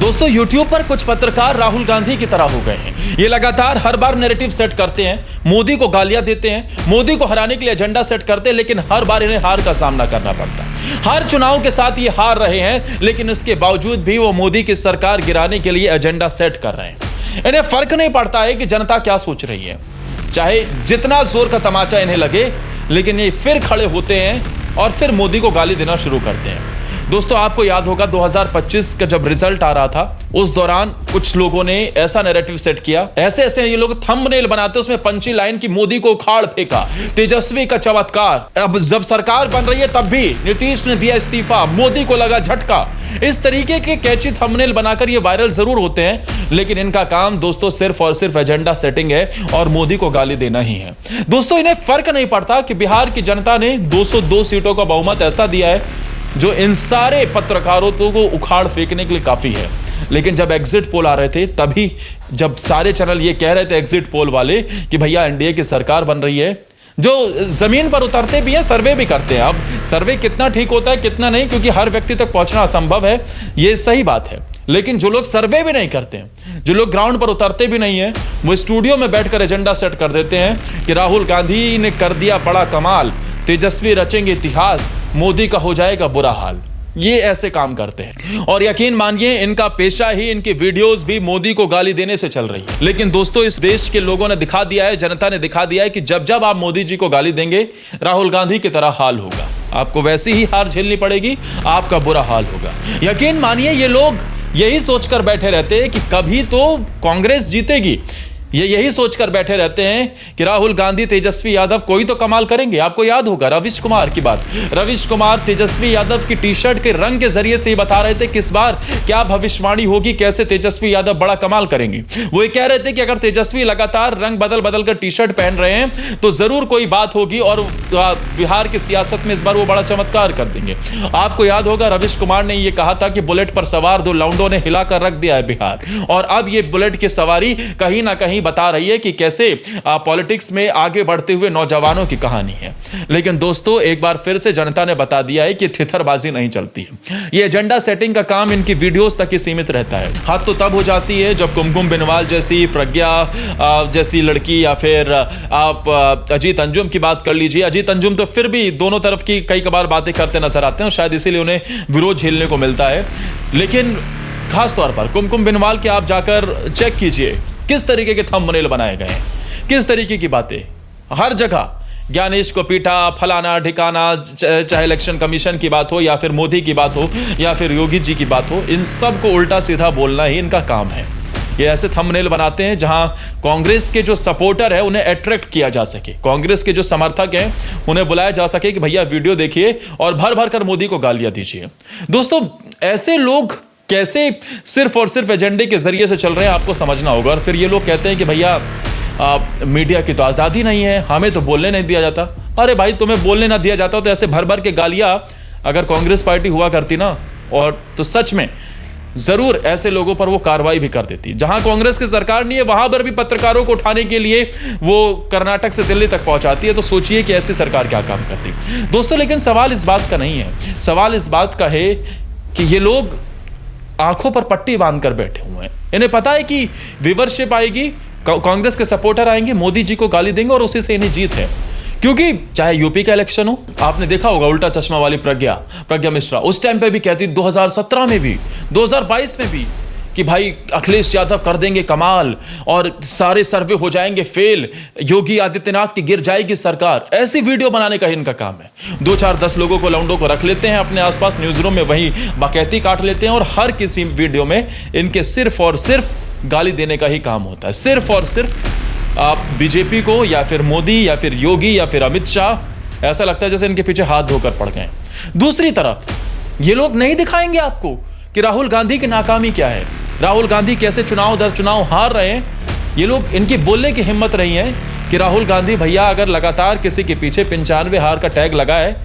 दोस्तों YouTube पर कुछ पत्रकार राहुल गांधी की तरह हो गए हैं। ये लगातार हर बार नैरेटिव सेट करते हैं, मोदी को गालियां देते हैं, मोदी को हराने के लिए एजेंडा सेट करते हैं, लेकिन हर बार इन्हें हार का सामना करना पड़ता है। हर चुनाव के साथ ये हार रहे हैं, लेकिन इसके बावजूद भी वो मोदी की सरकार गिराने के लिए एजेंडा सेट कर रहे हैं। इन्हें फर्क नहीं पड़ता है कि जनता क्या सोच रही है, चाहे जितना जोर का तमाचा इन्हें लगे, लेकिन ये फिर खड़े होते हैं और फिर मोदी को गाली देना शुरू करते हैं। दोस्तों, आपको याद होगा 2025 का जब रिजल्ट आ रहा था, उस दौरान कुछ लोगों ने ऐसा नैरेटिव सेट किया, ऐसे ये लोग थंबनेल बनाते, उसमें पंची लाइन की मोदी को उखाड़ फेंका, तेजस्वी का चमत्कार, अब जब सरकार बन रही है तब भी नीतीश ने दिया इस्तीफा, मोदी को लगा झटका। इस तरीके के कैची थंबनेल बनाकर ये वायरल जरूर होते हैं, लेकिन इनका काम दोस्तों सिर्फ और सिर्फ एजेंडा सेटिंग है और मोदी को गाली देना ही है। दोस्तों, इन्हें फर्क नहीं पड़ता कि बिहार की जनता ने 202 सीटों का बहुमत ऐसा दिया है जो इन सारे पत्रकारों को उखाड़ फेंकने के लिए काफी है। लेकिन जब एग्जिट पोल आ रहे थे, तभी जब सारे चैनल ये कह रहे थे एग्जिट पोल वाले कि भैया एनडीए की सरकार बन रही है, जो जमीन पर उतरते भी हैं, सर्वे भी करते हैं। अब सर्वे कितना ठीक होता है कितना नहीं, क्योंकि हर व्यक्ति तक पहुंचना असंभव है, ये सही बात है। लेकिन जो लोग सर्वे भी नहीं करते हैं, जो लोग ग्राउंड पर उतरते भी नहीं है, वो स्टूडियो में बैठकर एजेंडा सेट कर देते हैं कि राहुल गांधी ने कर दिया बड़ा कमाल, तेजस्वी रचेंगे इतिहास, मोदी का हो जाएगा बुरा हाल। ये ऐसे काम करते हैं और यकीन मानिए इनका पेशा ही, इनकी वीडियोस भी मोदी को गाली देने से चल रही है। लेकिन दोस्तों, इस देश के लोगों ने दिखा दिया है, जनता ने दिखा दिया है कि जब जब आप मोदी जी को गाली देंगे, राहुल गांधी की तरह हाल होगा, आपको वैसी ही हार झेलनी पड़ेगी, आपका बुरा हाल होगा। यकीन मानिए ये लोग यही सोचकर बैठे रहते हैं कि कभी तो कांग्रेस जीतेगी, ये यही सोचकर बैठे रहते हैं कि राहुल गांधी, तेजस्वी यादव कोई तो कमाल करेंगे। आपको याद होगा रविश कुमार की बात, रविश कुमार तेजस्वी यादव की टी शर्ट के रंग के जरिए से ही बता रहे थे किस बार क्या भविष्यवाणी होगी, कैसे तेजस्वी यादव बड़ा कमाल करेंगे। वो ये कह रहे थे कि अगर तेजस्वी लगातार रंग बदल बदल कर टी शर्ट पहन रहे हैं तो जरूर कोई बात होगी और बिहार की सियासत में इस बार वो बड़ा चमत्कार कर देंगे। आपको याद होगा रविश कुमार ने यह कहा था कि बुलेट पर सवार 2 लौंडों ने हिलाकर रख दिया है बिहार, और अब ये बुलेट की सवारी कहीं ना कहीं बता रही है कि कैसे पॉलिटिक्स में आगे बढ़ते हुए नौजवानों की कहानी है। लेकिन दोस्तों, एक बार फिर से जनता ने बता दिया है कि थिथरबाजी नहीं चलती है। ये एजेंडा सेटिंग का काम इनकी वीडियोस तक ही सीमित रहता है। हाथ तो तब हो जाती है जब कुमकुम बिनवाल जैसी, प्रज्ञा जैसी लड़की, या फिर आप अजीत अंजुम की बात कर लीजिए। अजीत अंजुम तो फिर भी दोनों तरफ की कई बार बातें करते नजर आते हैं और शायद इसीलिए उन्हें विरोध झेलने को मिलता है। लेकिन खासतौर पर कुमकुम बिनवाल के आप जाकर चेक कीजिए किस तरीके के थंबनेल बनाए गए हैं, किस तरीके की बातें। हर जगह ज्ञानेश को पीटा, फलाना ठिकाना, चाहे इलेक्शन कमीशन की बात हो या फिर मोदी की बात हो या फिर योगी जी की बात हो, इन सब को उल्टा सीधा बोलना ही इनका काम है। ये ऐसे थंबनेल बनाते हैं जहां कांग्रेस के जो सपोर्टर है उन्हें अट्रैक्ट किया जा सके, कांग्रेस के जो समर्थक हैं उन्हें बुलाया जा सके कि भैया वीडियो देखिए और भर भर कर मोदी को गालियां दीजिए। दोस्तों, ऐसे लोग कैसे सिर्फ और सिर्फ एजेंडे के जरिए से चल रहे हैं, आपको समझना होगा। और फिर ये लोग कहते हैं कि भैया मीडिया की तो आज़ादी नहीं है, हमें तो बोलने नहीं दिया जाता। अरे भाई, तुम्हें बोलने ना दिया जाता तो ऐसे भर भर के गालियां अगर कांग्रेस पार्टी हुआ करती ना, और तो सच में जरूर ऐसे लोगों पर वो कार्रवाई भी कर देती। जहां कांग्रेस की सरकार नहीं है वहां पर भी पत्रकारों को उठाने के लिए वो कर्नाटक से दिल्ली तक पहुंचाती है, तो सोचिए कि ऐसी सरकार क्या काम करती। दोस्तों, लेकिन सवाल इस बात का नहीं है, सवाल इस बात का है कि ये लोग आंखों पर पट्टी बांधकर बैठे हुए हैं। इन्हें पता है कि व्यूअरशिप आएगी, कांग्रेस के सपोर्टर आएंगे, मोदी जी को गाली देंगे और उसी से इन्हें जीत है। क्योंकि चाहे यूपी का इलेक्शन हो, आपने देखा होगा उल्टा चश्मा वाली प्रज्ञा मिश्रा उस टाइम पे भी कहती, 2017 में भी, 2022 में भी, कि भाई अखिलेश यादव कर देंगे कमाल और सारे सर्वे हो जाएंगे फेल, योगी आदित्यनाथ की गिर जाएगी सरकार। ऐसी वीडियो बनाने का ही इनका काम है। 2-4-10 लोगों को, लौंडों को रख लेते हैं अपने आसपास न्यूज रूम में, वहीं बाकायदगी काट लेते हैं और हर किसी वीडियो में इनके सिर्फ और सिर्फ गाली देने का ही काम होता है। सिर्फ और सिर्फ आप बीजेपी को या फिर मोदी या फिर योगी या फिर अमित शाह, ऐसा लगता है जैसे इनके पीछे हाथ धोकर पड़ गए। दूसरी तरफ ये लोग नहीं दिखाएंगे आपको कि राहुल गांधी की नाकामी क्या है, राहुल गांधी कैसे चुनाव दर चुनाव हार रहे हैं। ये लोग, इनकी बोलने की हिम्मत नहीं है कि राहुल गांधी भैया अगर लगातार किसी के पीछे 95 हार का टैग लगा है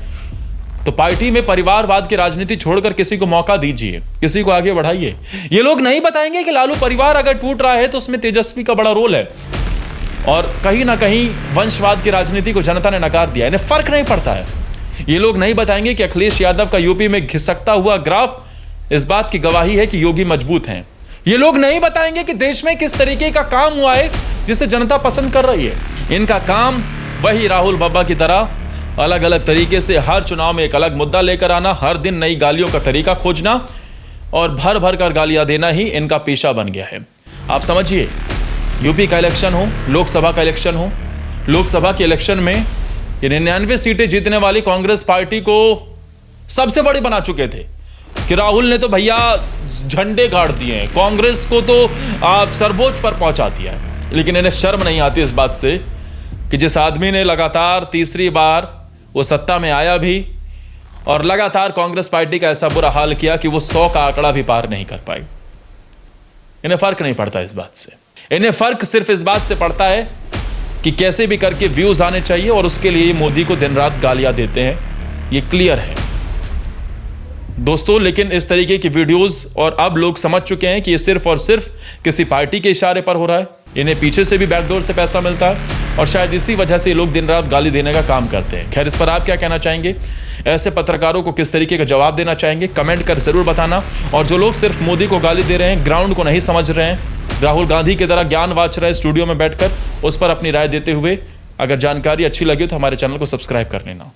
तो पार्टी में परिवारवाद की राजनीति छोड़कर किसी को मौका दीजिए, किसी को आगे बढ़ाइए। ये लोग नहीं बताएंगे कि लालू परिवार अगर टूट रहा है तो उसमें तेजस्वी का बड़ा रोल है, और कहीं ना कहीं वंशवाद की राजनीति को जनता ने नकार दिया। इन्हें फर्क नहीं पड़ता है। ये लोग नहीं बताएंगे कि अखिलेश यादव का यूपी में घिसकता हुआ ग्राफ इस बात की गवाही है कि योगी मजबूत हैं। ये लोग नहीं बताएंगे कि देश में किस तरीके का काम हुआ है जिसे जनता पसंद कर रही है। इनका काम वही राहुल बाबा की तरह अलग अलग तरीके से हर चुनाव में एक अलग मुद्दा लेकर आना, हर दिन नई गालियों का तरीका खोजना और भर भर कर गालियां देना ही इनका पेशा बन गया है। आप समझिए, यूपी का इलेक्शन हो, लोकसभा का इलेक्शन हो, लोकसभा के इलेक्शन में ये 99 सीटें जीतने वाली कांग्रेस पार्टी को सबसे बड़ी बना चुके थे कि राहुल ने तो भैया झंडे गाड़ दिए हैं, कांग्रेस को तो आप सर्वोच्च पर पहुंचा दिया है। लेकिन इन्हें शर्म नहीं आती इस बात से कि जिस आदमी ने लगातार तीसरी बार वो सत्ता में आया भी और लगातार कांग्रेस पार्टी का ऐसा बुरा हाल किया कि वो 100 का आंकड़ा भी पार नहीं कर पाई, इन्हें फर्क नहीं पड़ता इस बात से। इन्हें फर्क सिर्फ इस बात से पड़ता है कि कैसे भी करके व्यूज आने चाहिए और उसके लिए मोदी को दिन रात गालियां देते हैं, ये क्लियर है दोस्तों। लेकिन इस तरीके की वीडियोस और अब लोग समझ चुके हैं कि ये सिर्फ और सिर्फ किसी पार्टी के इशारे पर हो रहा है, इन्हें पीछे से भी बैकडोर से पैसा मिलता है और शायद इसी वजह से ये लोग दिन रात गाली देने का काम करते हैं। खैर, इस पर आप क्या कहना चाहेंगे? ऐसे पत्रकारों को किस तरीके का जवाब देना चाहेंगे? कमेंट कर जरूर बताना। और जो लोग सिर्फ मोदी को गाली दे रहे हैं, ग्राउंड को नहीं समझ रहे हैं, राहुल गांधी की तरह ज्ञान वाच रहे हैं स्टूडियो में बैठकर, उस पर अपनी राय देते हुए अगर जानकारी अच्छी लगी तो हमारे चैनल को सब्सक्राइब कर लेना।